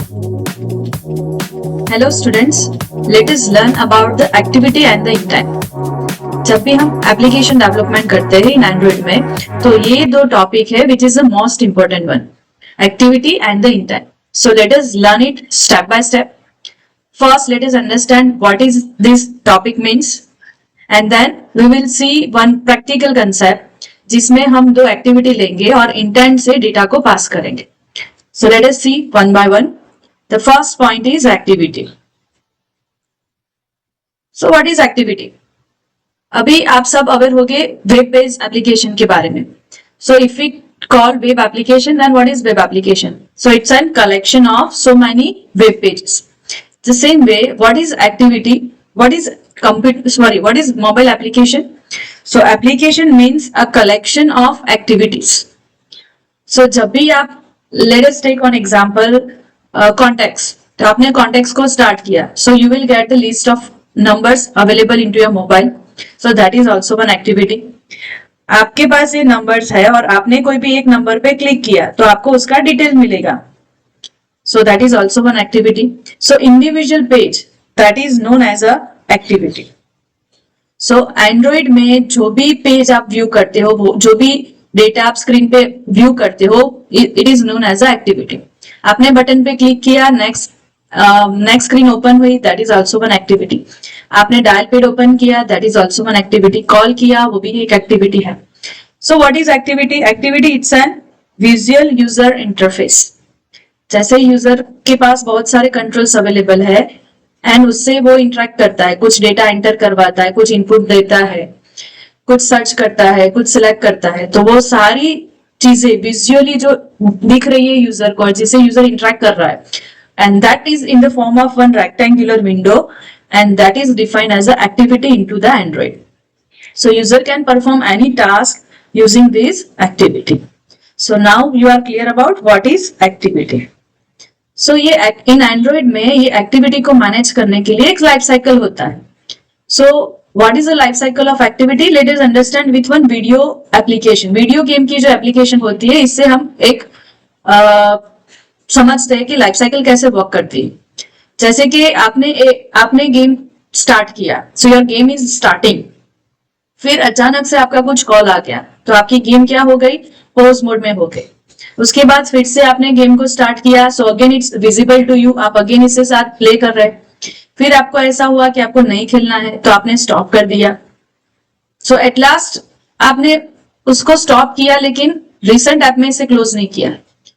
Hello students, let us learn about the activity and the intent. जब भी हम application development करते हैं इन एंड्रॉइड में तो ये दो टॉपिक है which is the most important one, activity and the intent. So let us learn it step by step. First, let us understand what is this topic means, and then we will see one practical concept जिसमें हम दो activity लेंगे और intent से data को पास करेंगे. So let us see one by one. The first point is activity. So what is activity? अभी आप सब अवेयर होंगे वेब बेस्ड एप्लीकेशन के बारे में. So if we call web application, then what is web application? So it's a collection of so many web pages. The same way, what is activity? What is mobile application? So application means a collection of activities. So जब भी आप let us take on example contacts. तो आपने contacts को start किया. So you will get the list of numbers available into your mobile. So that is also one activity. आपके पास ये numbers है और आपने कोई भी एक नंबर पे क्लिक किया तो आपको उसका डिटेल मिलेगा. So that is also one activity. So individual page, that is known as a activity. So Android में जो भी पेज आप व्यू करते हो, वो जो भी डेटा आप स्क्रीन पे व्यू करते हो, it is known as a activity. आपने बटन पे क्लिक किया, नेक्स्ट स्क्रीन ओपन हुई, that is also one activity. आपने डायल पैड ओपन किया, that is also one activity. Call किया, वो भी एक एक्टिविटी है. So what is activity? Activity it's an visual user interface. जैसे यूजर के पास बहुत सारे कंट्रोल्स अवेलेबल है एंड उससे वो इंटरेक्ट करता है, कुछ डेटा एंटर करवाता है, कुछ इनपुट देता है, कुछ सर्च करता है, कुछ सिलेक्ट करता है. तो वो सारी चीजें विजुअली जो दिख रही है यूजर को, जिससे यूजर इंटरेक्ट कर रहा है, and that is in the form of one rectangular window and that is defined as a activity into the Android. So user can perform any task using this activity. So now you are clear about what is activity. So ये in Android में ये activity को manage करने के लिए एक life cycle होता है. So what is the life cycle of activity? Late us understand with one video application. Video game की जो एप्लीकेशन होती है, इससे हम एक समझते हैं कि लाइफ साइकिल कैसे वर्क करती है. जैसे कि आपने गेम स्टार्ट किया, so your game is starting. फिर अचानक से आपका कुछ कॉल आ गया तो आपकी गेम क्या हो गई? पॉज मोड में हो गई. उसके बाद फिर से आपने गेम को स्टार्ट किया, so again it's visible to you, आप अगेन इससे साथ प्ले कर रहे. फिर आपको ऐसा हुआ कि आपको नहीं खेलना है तो आपने स्टॉप कर दिया. सो एट लास्ट आपने उसको स्टॉप किया लेकिन रिसेंट ऐप में इसे क्लोज नहीं किया.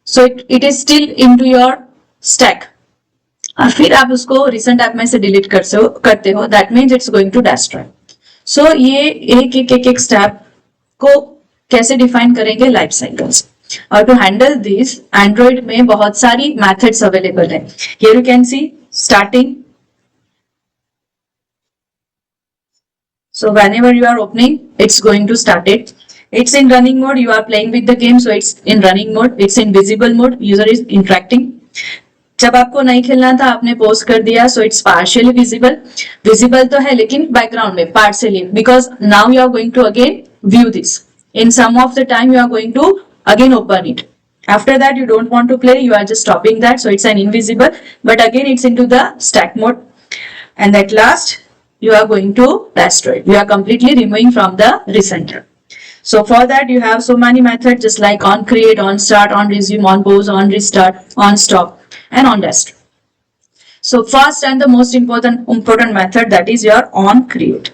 So it is still into your stack और फिर आप उसको रिसेंट ऐप में से डिलीट करते हो. That means it's going to destroy. So ये एक स्टेप को कैसे डिफाइन करेंगे? Life cycles. और टू हैंडल दिस एंड्रॉइड में बहुत सारी मेथड्स अवेलेबल है. Here you can see starting. So whenever you are opening, it's going to start it. It's in running mode. You are playing with the game, so it's in running mode. It's in visible mode. User is interacting. जब आपको नहीं खेलना था आपने post कर दिया, so it's partially visible. Visible तो है लेकिन बैकग्राउंड में partially, because now you are going to again view this. In some of the time you are going to again open it. After that you don't want to play, you are just stopping that, so it's an invisible, but again it's into the stack mode. And at last you are going to destroy it. You are completely removing from the recenter. So for that you have so many methods just like on create, on start, on resume, on pause, on restart, on stop and on destroy. So first and the most important method, that is your on create.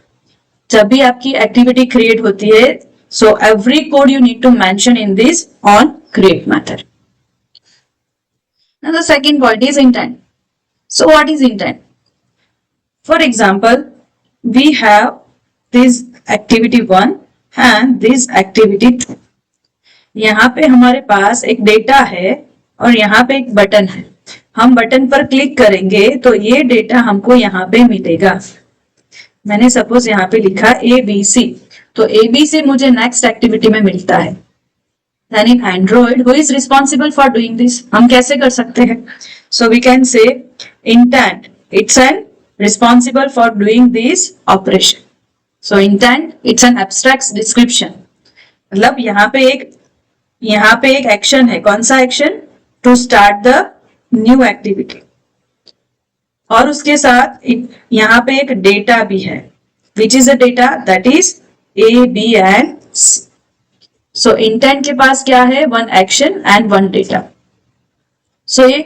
जब भी आपकी activity create होती है, so every code you need to mention in this on create method. Now the second point is intent. So what is intent? For example, we have this activity 1 and this activity 2. यहाँ पे हमारे पास एक data है और यहाँ पे एक button है. हम बटन पर क्लिक करेंगे तो ये डेटा हमको यहाँ पे मिलेगा. मैंने सपोज यहाँ पे लिखा ABC, तो ABC मुझे नेक्स्ट एक्टिविटी में मिलता है. Then in Android, who is responsible for doing this? हम कैसे कर सकते हैं? So we can say intent, it's an responsible for doing this operation. So intent, it's an abstract description. मतलब यहाँ पे एक एक्शन है. कौन सा action? To start the new activity, और उसके साथ यहाँ पे एक डेटा भी है, which is a data that is A B and C. So intent के पास क्या है, one action and one data. So ये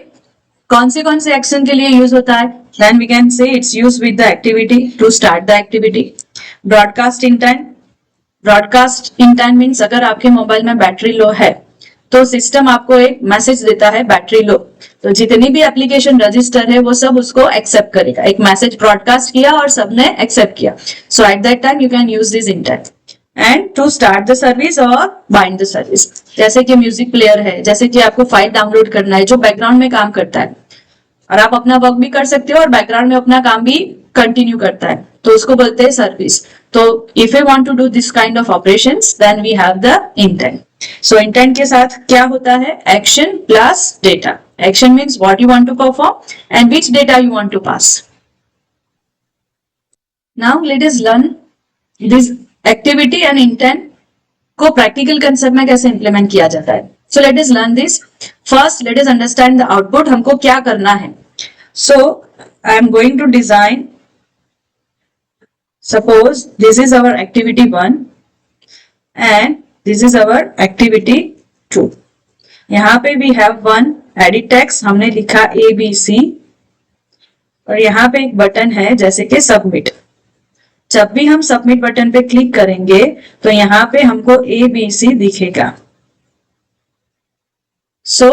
कौन से एक्शन के लिए यूज होता है? Then we can say it's used with the activity to start the activity. Broadcast intent. Broadcast intent means अगर आपके मोबाइल में बैटरी लो है तो सिस्टम आपको एक मैसेज देता है बैटरी लो, तो जितनी भी एप्लीकेशन रजिस्टर है वो सब उसको एक्सेप्ट करेगा. एक मैसेज ब्रॉडकास्ट किया और सबने एक्सेप्ट किया. So at that time you can use this intent. And to start the service और बाइंड द सर्विस. जैसे कि म्यूजिक प्लेयर है, जैसे कि आपको फाइल डाउनलोड करना है जो बैकग्राउंड में काम करता है, और आप अपना वर्क भी कर सकते हो और बैकग्राउंड में अपना काम भी कंटिन्यू करता है, तो उसको बोलते हैं सर्विस. तो if you want to do this kind of operations then we have the intent. So intent के साथ क्या होता है, action plus data. Action means what you want to perform and which data you want to pass. Now let us learn this activity and intent को practical concept में कैसे implement किया जाता है. So let us learn this. First let us understand the output. हमको क्या करना है. So I am going to design, suppose this is our activity 1 and this is our activity 2. यहाँ पे we have one edit text, हमने लिखा ABC, और यहाँ पे एक बटन है जैसे कि सबमिट. जब भी हम सबमिट बटन पे क्लिक करेंगे तो यहाँ पे हमको ABC दिखेगा. So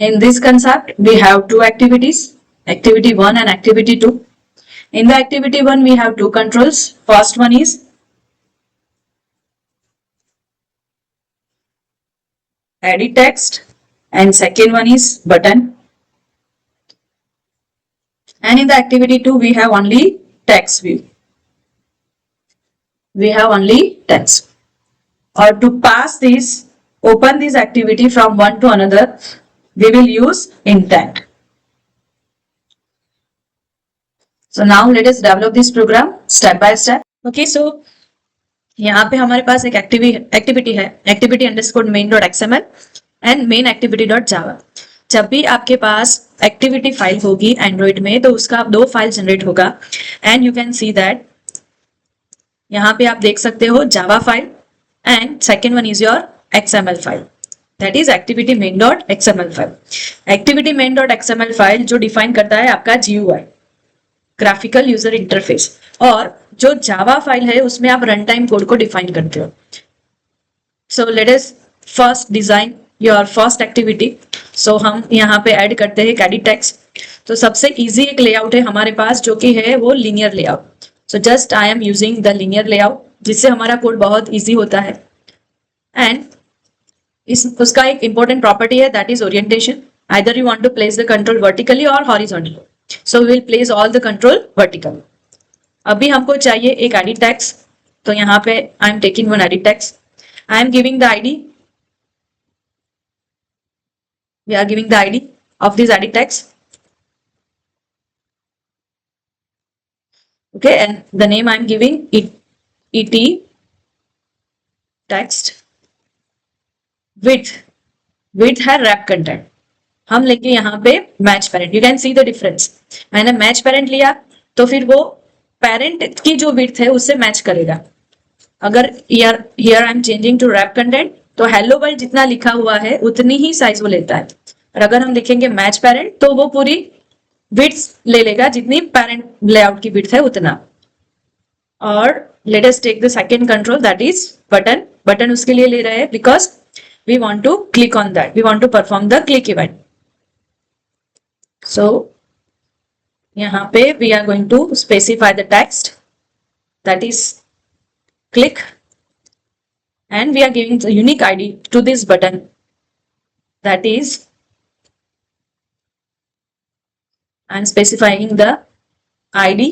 in this concept we have two activities, activity 1 and activity 2. In the activity 1 we have two controls. First one is edit text and second one is button. And in the activity 2 we have only text view. We have only text. Or to pass this, open this activity from one to another, we will use intent. So now let us develop this program step by step. Okay, so यहाँ पे हमारे पास एक activity है, activity underscore main dot xml and main activity dot java. जब भी आपके पास activity file होगी Android में तो उसका दो फाइल जनरेट होगा. And you can see that यहाँ पे आप देख सकते हो Java file and second one is your XML file, that is activity main dot XML file. Activity main dot XML file जो डिफाइन करता है आपका GUI, ग्राफिकल यूजर इंटरफेस, और जो जावा फाइल है उसमें आप रन टाइम कोड को डिफाइन करते हो. So let us first design your first activity. So हम यहाँ पे ऐड करते हैं एडिट टेक्स्ट. तो सबसे इजी एक लेआउट है हमारे पास जो कि है वो linear layout. So just I am using the linear layout जिससे हमारा कोड बहुत इजी होता है. एंड उसका एक इंपॉर्टेंट प्रॉपर्टी है that is orientation. Either you want to place the control vertically or horizontally. So we will place all the control vertically. अभी हमको चाहिए एक एडिट टेक्स्ट. तो यहाँ पे I am taking one edit text. I am giving the ID. We are giving the ID of this edit text. Okay, and the name I am giving it text. Width है wrap content. हम लेंगे यहाँ पे match parent. You can see the difference. मैंने match parent लिया तो फिर वो पेरेंट की जो विड्थ है उससे मैच करेगा. अगर here I am changing to wrap content तो हेलो वर्ल्ड जितना लिखा हुआ है उतनी ही साइज वो लेता है. और अगर हम लिखेंगे मैच पेरेंट तो वो पूरी विड्थ ले लेगा जितनी पेरेंट लेआउट की विड्थ है उतना. और let us take the second control that is button. Button उसके लिए ले रहे हैं because we want to click on that, we want to perform the click event. So यहाँ पे we are going to specify the text that is click and we are giving the unique ID to this button that is I am specifying the ID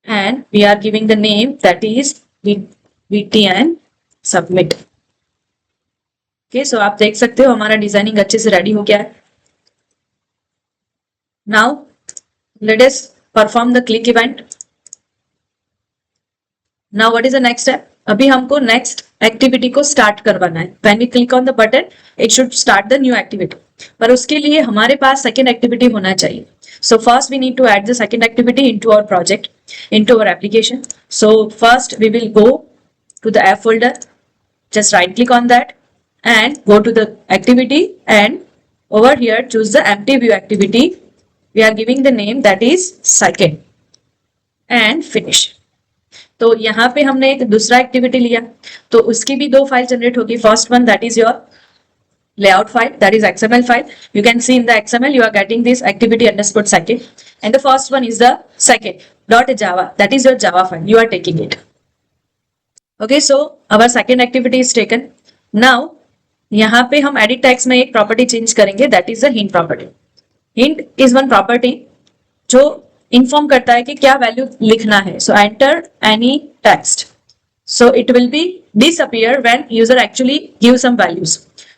and we are giving the name that is VTN submit. Okay, so आप देख सकते हो हमारा designing अच्छे से ready हो गया है. Now let us perform the click event. Now what is the next step? अभी हमको नेक्स्ट एक्टिविटी को स्टार्ट करवाना है. When we click on the button, it should start the new activity. पर उसके लिए हमारे पास सेकेंड एक्टिविटी होना चाहिए. So first we need to add the second activity into our project, into our application. So first we will go to the app folder, just right click on that and go to the activity, and over here choose the empty view activity. We are giving the name that is second and finish. तो यहाँ पे हमने एक दूसरा activity लिया, तो उसकी भी दो फाइल जनरेट होगी. First one that is your layout file, that is XML file. You can see in the XML you are getting this activity underscore second, and the first one is the second dot java, that is your Java file, you are taking it. Okay, so our second activity is taken. Now यहाँ पे हम edit text में एक property change करेंगे, that is the hint property. Hint is one property जो inform करता है कि क्या value लिखना है. So enter any text, so it will be disappear when user actually give some values.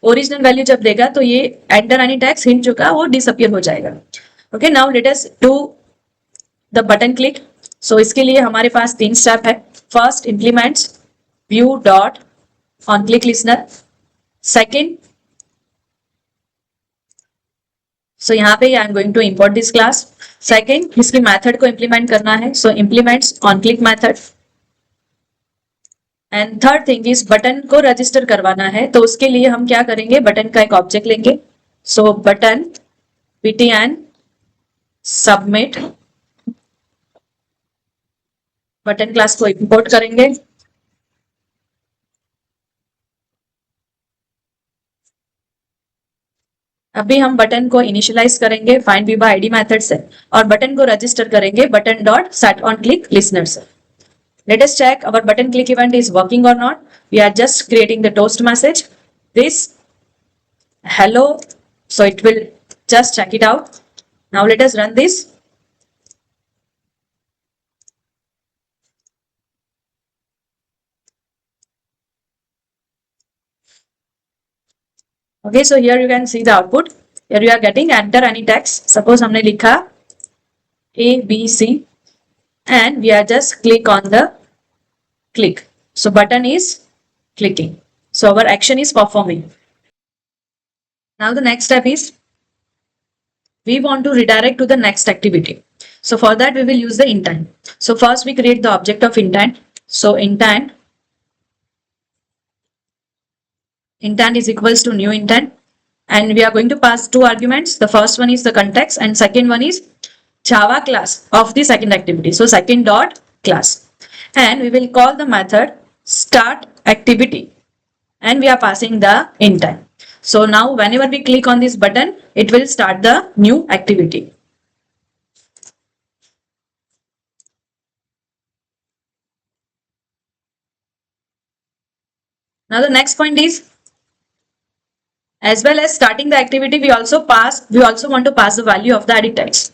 Original value जब देगा तो ये एंटर एनी टेक्स्ट हिंट जो का वो डिसअपियर हो जाएगा. Okay, now let us do the button click. So इसके लिए हमारे पास 3 स्टेप है. First implements view dot on click listener. Second, so यहाँ पे I am going to import this class. Second, इसकी मेथड को इंप्लीमेंट करना है, so implements on click method. And third thing is button को रजिस्टर करवाना है, तो उसके लिए हम क्या करेंगे, बटन का एक ऑब्जेक्ट लेंगे. So button btn submit, button class को इंपोर्ट करेंगे. अभी हम बटन को इनिशियलाइज करेंगे find view by ID method से, और बटन को रजिस्टर करेंगे button dot set on click listener से. Let us check our button click event is working or not. We are just creating the toast message. This hello, so it will just check it out. Now let us run this. Okay, so here you can see the output. Here you are getting enter any text. Suppose हमने लिखा A B C and we are just click on the click. So button is clicking. So our action is performing. Now the next step is we want to redirect to the next activity. So for that we will use the intent. So first we create the object of intent. So intent is equals to new intent, and we are going to pass 2 arguments. The first one is the context and second one is Java class of the second activity. So second dot class, and we will call the method start activity, and we are passing the intent. So now whenever we click on this button, it will start the new activity. Now the next point is, as well as starting the activity, we also want to pass the value of the edit text.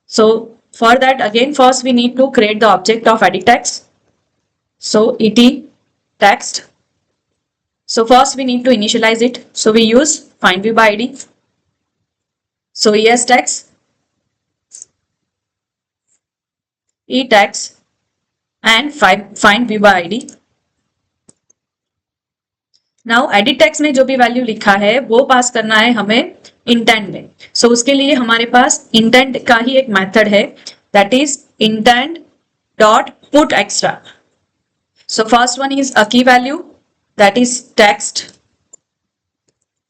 So for that, again, first we need to create the object of edit text. So et text. So first we need to initialize it. So we use find view by id. So es text, e text, and find view by id. Now edit text में जो भी value लिखा है वो पास करना है हमें intent में. सो उसके लिए हमारे पास इंटेंट का ही एक मेथड है, that is intent dot put extra. So first one is a key value, that is text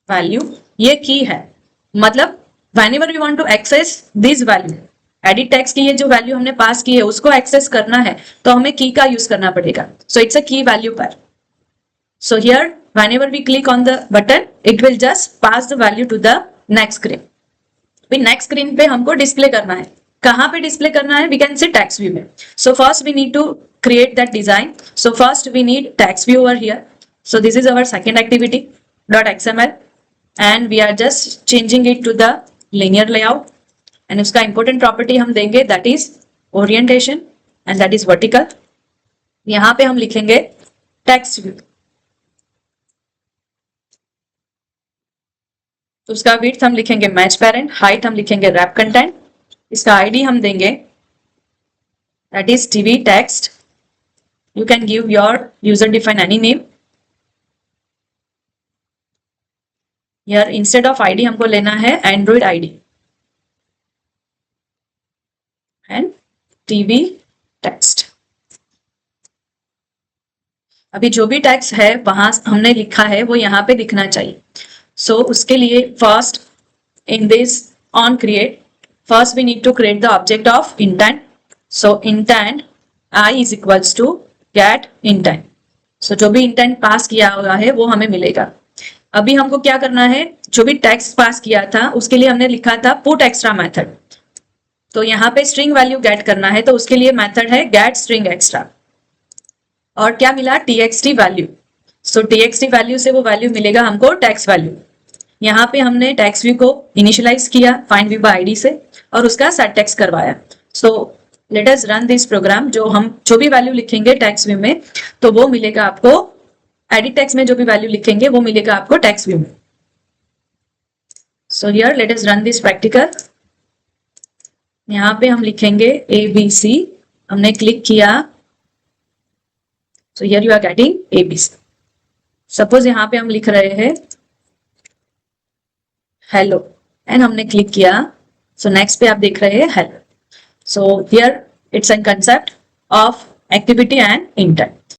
value. ये की है, मतलब whenever we want to access this value, edit text की ये जो वैल्यू हमने पास की है उसको एक्सेस करना है तो हमें की का यूज करना पड़ेगा. So it's a key value पर. So here, whenever we click on the button, it will just pass the value to the next screen. फिर next screen पे हमको display करना है. कहाँ पे display करना है? We can say text view में. So first we need to create that design. So first we need text view over here. So this is our second activity .xml, and we are just changing it to the linear layout. And उसका important property हम देंगे, that is orientation, and that is vertical. यहाँ पे हम लिखेंगे text view. तो उसका width हम लिखेंगे मैच पेरेंट, हाइट हम लिखेंगे रैप कंटेंट, इसका आईडी हम देंगे that is TV text. You can give your user define any name. यार इंस्टेड ऑफ आईडी हमको लेना है Android ID and TV text. अभी जो भी टेक्स्ट है वहां हमने लिखा है वो यहाँ पे दिखना चाहिए। सो उसके लिए first in this on create, first we need to create the object of intent. So intent I is equals to get intent. So जो भी इंटेंट पास किया हुआ है वो हमें मिलेगा। अभी हमको क्या करना है, जो भी टेक्स्ट पास किया था उसके लिए हमने लिखा था पुट एक्स्ट्रा मेथड। तो यहाँ पे स्ट्रिंग वैल्यू गेट करना है तो उसके लिए मेथड है गेट स्ट्रिंग एक्स्ट्रा। और क्या मिला, txt वैल्यू। सो txt वैल्यू से वो वैल्यू मिलेगा हमको टेक्स्ट वैल्यू। यहाँ पे हमने टेक्स्ट व्यू को इनिशियलाइज किया फाइंड व्यू बाय आईडी से और उसका सेट टेक्स्ट करवाया। So let us run this program. जो भी वैल्यू लिखेंगे टेक्स्ट व्यू में तो वो मिलेगा आपको, एडिट टेक्स्ट में जो भी वैल्यू लिखेंगे वो मिलेगा आपको टेक्स्ट व्यू में। So here let us run this practical. यहाँ पे हम लिखेंगे ABC, हमने क्लिक किया। So here you are getting ABC। Suppose यहाँ पे हम लिख रहे हैं हेलो एंड हमने क्लिक किया। सो नेक्स्ट पे आप देख रहे हैं hello. So here it's an concept of activity and intent.